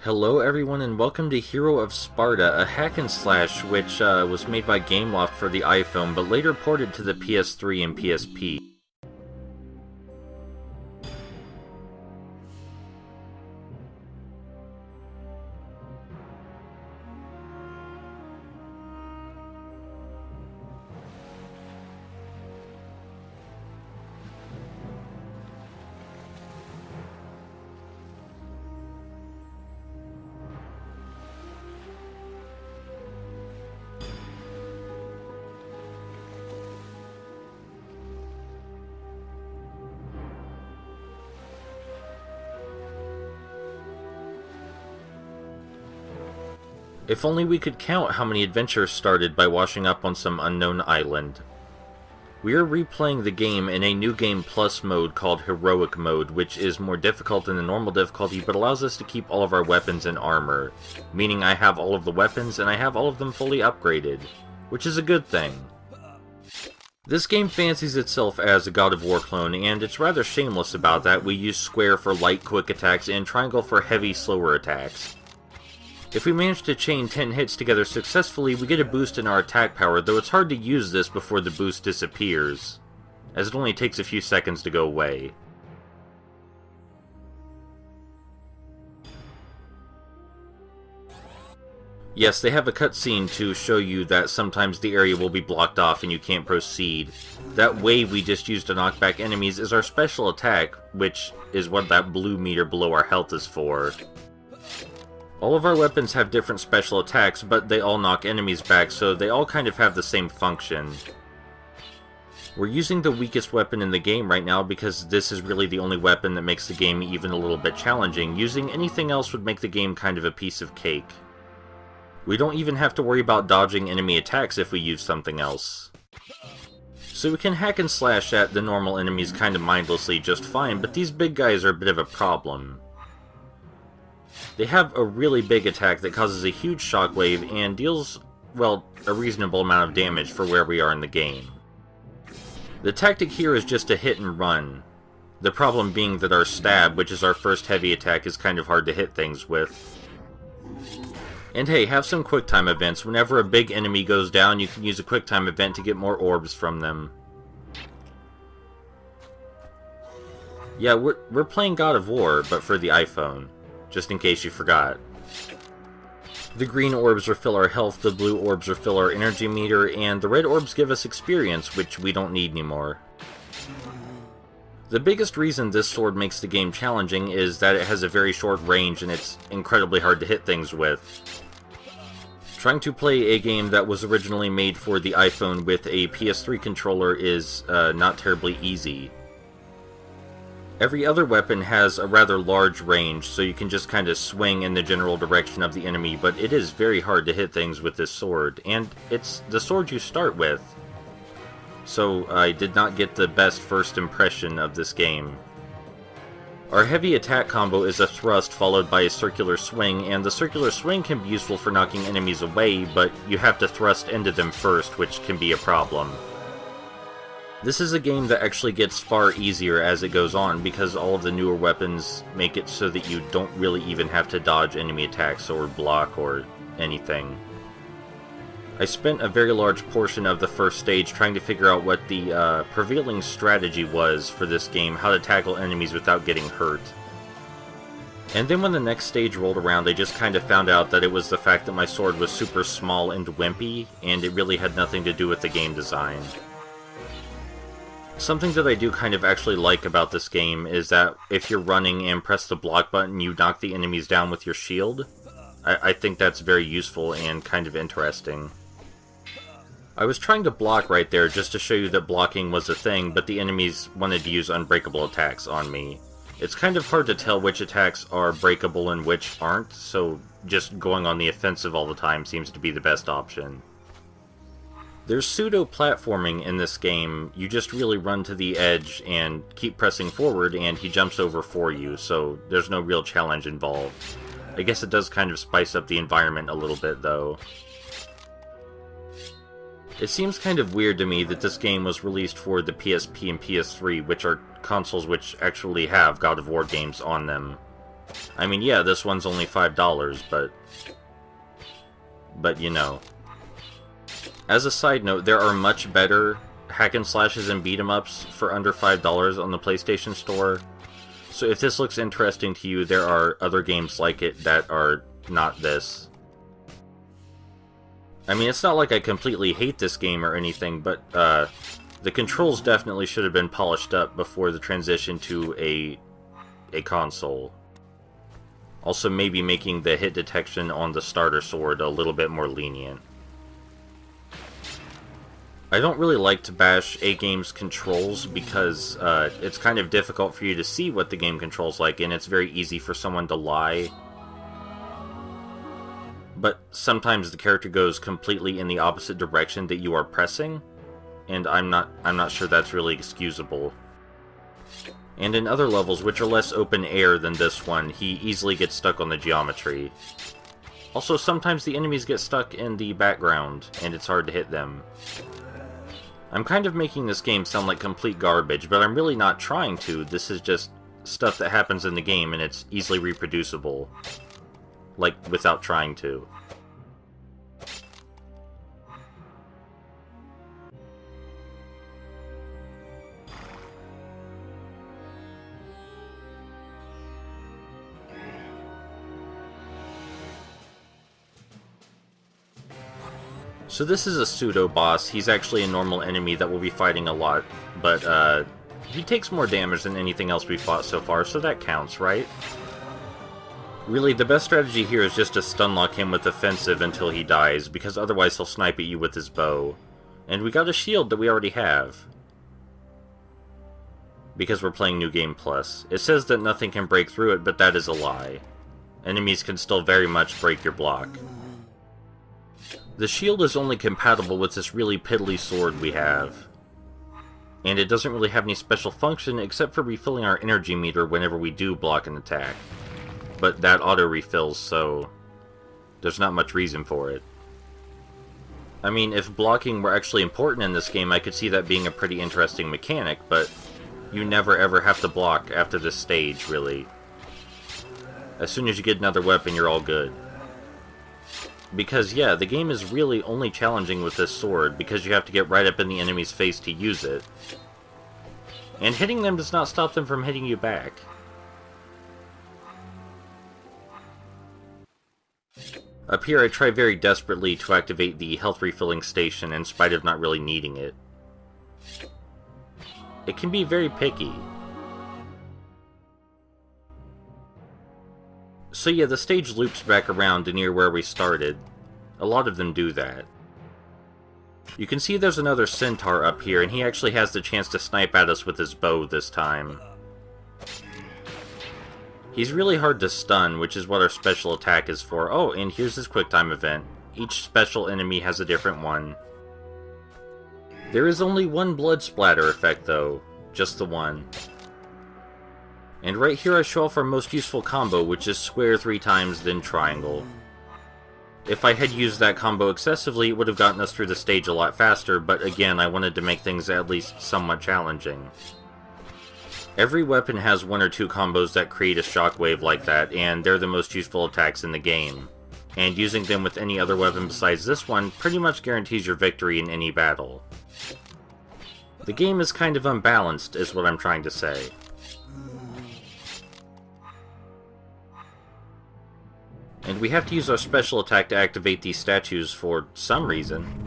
Hello everyone and welcome to Hero of Sparta, a hack and slash which was made by Gameloft for the iPhone but later ported to the PS3 and PSP. If only we could count how many adventures started by washing up on some unknown island. We are replaying the game in a new game plus mode called Heroic Mode, which is more difficult than the normal difficulty but allows us to keep all of our weapons and armor, meaning I have all of the weapons and I have all of them fully upgraded, which is a good thing. This game fancies itself as a God of War clone, and it's rather shameless about that. We use square for light quick attacks and triangle for heavy slower attacks. If we manage to chain 10 hits together successfully, we get a boost in our attack power, though it's hard to use this before the boost disappears, as it only takes a few seconds to go away. Yes, they have a cutscene to show you that sometimes the area will be blocked off and you can't proceed. That wave we just used to knock back enemies is our special attack, which is what that blue meter below our health is for. All of our weapons have different special attacks, but they all knock enemies back, so they all kind of have the same function. We're using the weakest weapon in the game right now because this is really the only weapon that makes the game even a little bit challenging. Using anything else would make the game kind of a piece of cake. We don't even have to worry about dodging enemy attacks if we use something else. So we can hack and slash at the normal enemies kind of mindlessly just fine, but these big guys are a bit of a problem. They have a really big attack that causes a huge shockwave and deals, well, a reasonable amount of damage for where we are in the game. The tactic here is just to hit and run. The problem being that our stab, which is our first heavy attack, is kind of hard to hit things with. And hey, have some quick time events. Whenever a big enemy goes down, you can use a quick time event to get more orbs from them. Yeah, we're playing God of War, but for the iPhone. Just in case you forgot. The green orbs refill our health, the blue orbs refill our energy meter, and the red orbs give us experience, which we don't need anymore. The biggest reason this sword makes the game challenging is that it has a very short range and it's incredibly hard to hit things with. Trying to play a game that was originally made for the iPhone with a PS3 controller is not terribly easy. Every other weapon has a rather large range, so you can just kind of swing in the general direction of the enemy, but it is very hard to hit things with this sword, and it's the sword you start with. So I did not get the best first impression of this game. Our heavy attack combo is a thrust followed by a circular swing, and the circular swing can be useful for knocking enemies away, but you have to thrust into them first, which can be a problem. This is a game that actually gets far easier as it goes on because all of the newer weapons make it so that you don't really even have to dodge enemy attacks or block or anything. I spent a very large portion of the first stage trying to figure out what the prevailing strategy was for this game, how to tackle enemies without getting hurt. And then when the next stage rolled around, I just kind of found out that it was the fact that my sword was super small and wimpy, and it really had nothing to do with the game design. Something that I do kind of actually like about this game is that if you're running and press the block button, you knock the enemies down with your shield. I think that's very useful and kind of interesting. I was trying to block right there just to show you that blocking was a thing, but the enemies wanted to use unbreakable attacks on me. It's kind of hard to tell which attacks are breakable and which aren't, so just going on the offensive all the time seems to be the best option. There's pseudo-platforming in this game. You just really run to the edge and keep pressing forward and he jumps over for you, so there's no real challenge involved. I guess it does kind of spice up the environment a little bit, though. It seems kind of weird to me that this game was released for the PSP and PS3, which are consoles which actually have God of War games on them. I mean, yeah, this one's only $5, but you know. As a side note, there are much better hack and slashes and beat 'em ups for under $5 on the PlayStation Store. So if this looks interesting to you, there are other games like it that are not this. I mean, it's not like I completely hate this game or anything, but the controls definitely should have been polished up before the transition to a console. Also, maybe making the hit detection on the starter sword a little bit more lenient. I don't really like to bash a game's controls because it's kind of difficult for you to see what the game controls like, and it's very easy for someone to lie. But sometimes the character goes completely in the opposite direction that you are pressing, and I'm not sure that's really excusable. And in other levels, which are less open air than this one, he easily gets stuck on the geometry. Also, sometimes the enemies get stuck in the background, and it's hard to hit them. I'm kind of making this game sound like complete garbage, but I'm really not trying to. This is just stuff that happens in the game, and it's easily reproducible. Like, without trying to. So this is a pseudo-boss. He's actually a normal enemy that we'll be fighting a lot, but he takes more damage than anything else we've fought so far, so that counts, right? Really, the best strategy here is just to stunlock him with offensive until he dies, because otherwise he'll snipe at you with his bow. And we got a shield that we already have. Because we're playing New Game Plus. It says that nothing can break through it, but that is a lie. Enemies can still very much break your block. The shield is only compatible with this really piddly sword we have. And it doesn't really have any special function except for refilling our energy meter whenever we do block an attack. But that auto-refills, so there's not much reason for it. I mean, if blocking were actually important in this game, I could see that being a pretty interesting mechanic, but you never ever have to block after this stage, really. As soon as you get another weapon, you're all good. Because, yeah, the game is really only challenging with this sword, because you have to get right up in the enemy's face to use it. And hitting them does not stop them from hitting you back. Up here, I try very desperately to activate the health refilling station in spite of not really needing it. It can be very picky. So yeah, the stage loops back around to near where we started. A lot of them do that. You can see there's another centaur up here, and he actually has the chance to snipe at us with his bow this time. He's really hard to stun, which is what our special attack is for. Oh, and here's his QuickTime event. Each special enemy has a different one. There is only one blood splatter effect, though. Just the one. And right here I show off our most useful combo, which is square 3 times, then triangle. If I had used that combo excessively, it would have gotten us through the stage a lot faster, but again, I wanted to make things at least somewhat challenging. Every weapon has 1 or 2 combos that create a shockwave like that, and they're the most useful attacks in the game. And using them with any other weapon besides this one pretty much guarantees your victory in any battle. The game is kind of unbalanced, is what I'm trying to say. And we have to use our special attack to activate these statues for some reason.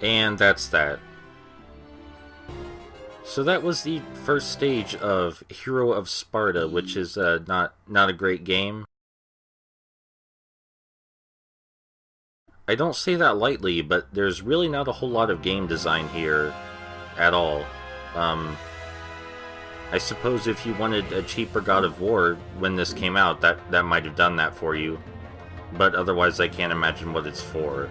And that's that. So that was the first stage of Hero of Sparta, which is not a great game. I don't say that lightly, but there's really not a whole lot of game design here at all. I suppose if you wanted a cheaper God of War when this came out, that might have done that for you. But otherwise, I can't imagine what it's for.